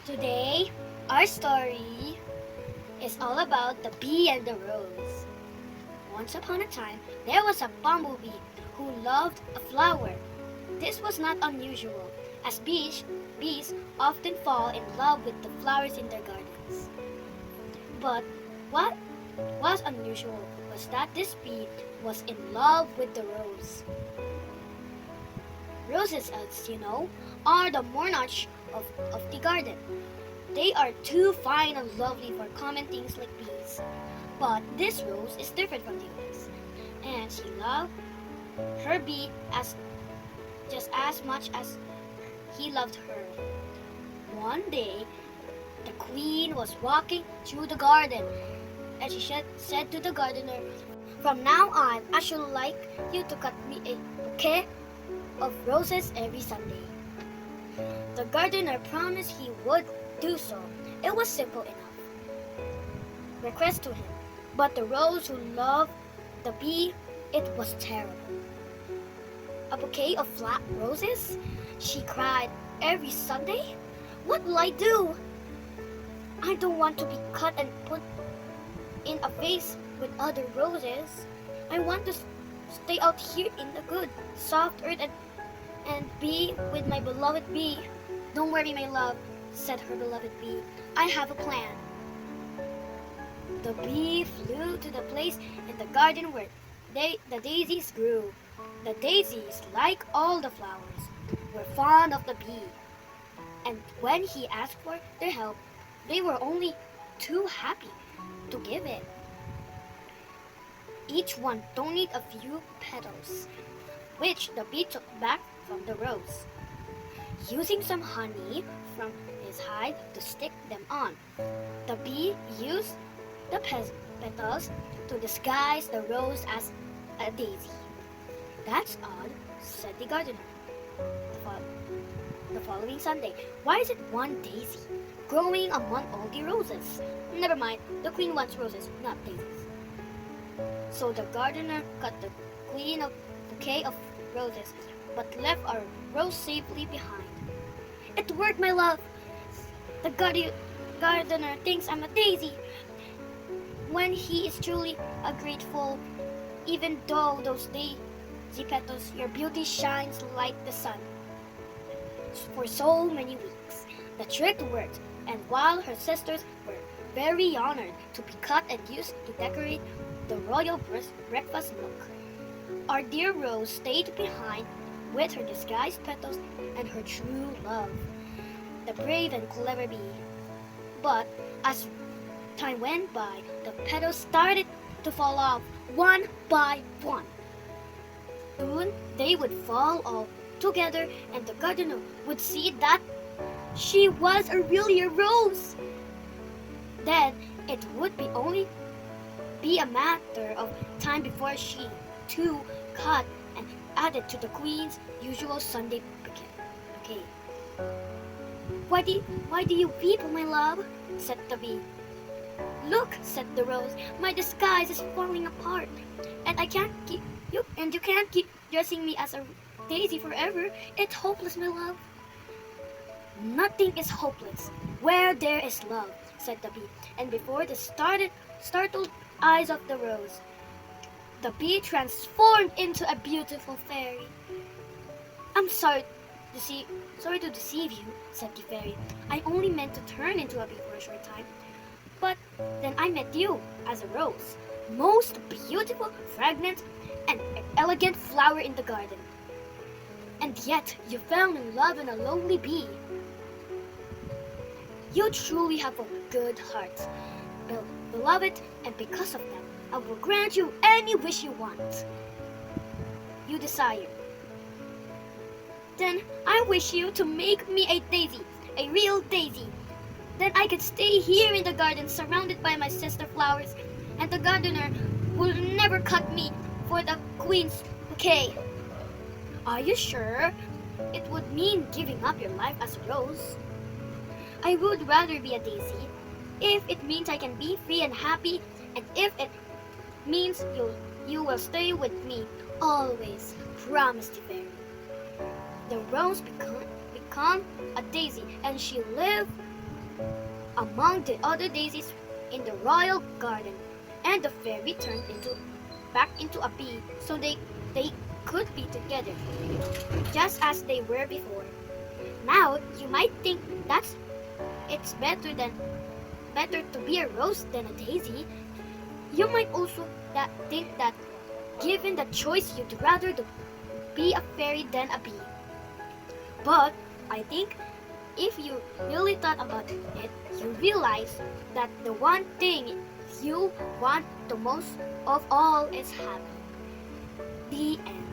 Today, our story is all about the bee and the rose. Once upon a time, there was a bumblebee who loved a flower. This was not unusual, as bees often fall in love with the flowers in their gardens. But what was unusual was that this bee was in love with the rose. Roses, as you know, are the monarch of the garden. They are too fine and lovely for common things like bees. But this rose is different from the others, and she loved her bee as just as much as he loved her. One day, the queen was walking through the garden, and she said to the gardener, "From now on, I should like you to cut me a bouquet of roses every Sunday." The gardener promised he would do so. It was simple enough request to him. But the rose who loved the bee, it was terrible. A bouquet of flat roses? She cried every Sunday? What will I do? I don't want to be cut and put in a vase with other roses. I want to stay out here in the good, soft earth and be with my beloved bee. Don't worry, my love, said her beloved bee. I have a plan. The bee flew to the place in the garden where the daisies grew. The daisies, like all the flowers, were fond of the bee. And when he asked for their help, they were only too happy to give it. Each one donated a few petals, which the bee took back from the rose, using some honey from his hive to stick them on. The bee used the petals to disguise the rose as a daisy. That's odd, said the gardener the following Sunday. Why is it one daisy growing among all the roses? Never mind, the queen wants roses, not daisies. So the gardener cut the queen a bouquet of roses, but left a rose safely behind. It worked, my love. The gardener thinks I'm a daisy. When he is truly a grateful, even though those daisy petals, your beauty shines like the sun. For so many weeks, the trick worked, and while her sisters were very honored to be cut and used to decorate the royal breakfast nook, our dear Rose stayed behind with her disguised petals and her true love, the brave and clever bee. But as time went by, the petals started to fall off one by one. Soon they would fall all together, and the gardener would see that she was really a rose. Then it would be a matter of time before she, too, cut and added to the queen's usual Sunday bouquet. Why do you weep, my love? Said the bee. Look, said the rose, my disguise is falling apart, and you can't keep dressing me as a daisy forever. It's hopeless, my love. Nothing is hopeless where there is love, said the bee, and before the startled eyes of the rose, the bee transformed into a beautiful fairy. I'm sorry to deceive you, said the fairy. I only meant to turn into a bee for a short time. But then I met you as a rose, most beautiful, fragrant, and elegant flower in the garden. And yet you fell in love in a lonely bee. You truly have a good heart, beloved, and because of that, I will grant you any wish you want. You desire. Then I wish you to make me a daisy, a real daisy. Then I could stay here in the garden surrounded by my sister flowers, and the gardener will never cut me for the queen's bouquet. Are you sure? It would mean giving up your life as a rose. I would rather be a daisy, if it means I can be free and happy, and if it means you will stay with me always, promised the fairy. The rose became a daisy, and she lived among the other daisies in the royal garden, and the fairy turned back into a bee so they could be together, just as they were before. Now you might think it's better to be a rose than a daisy. You might also think that given the choice you'd rather be a fairy than a bee. But I think if you really thought about it, you realize that the one thing you want the most of all is happy. The end.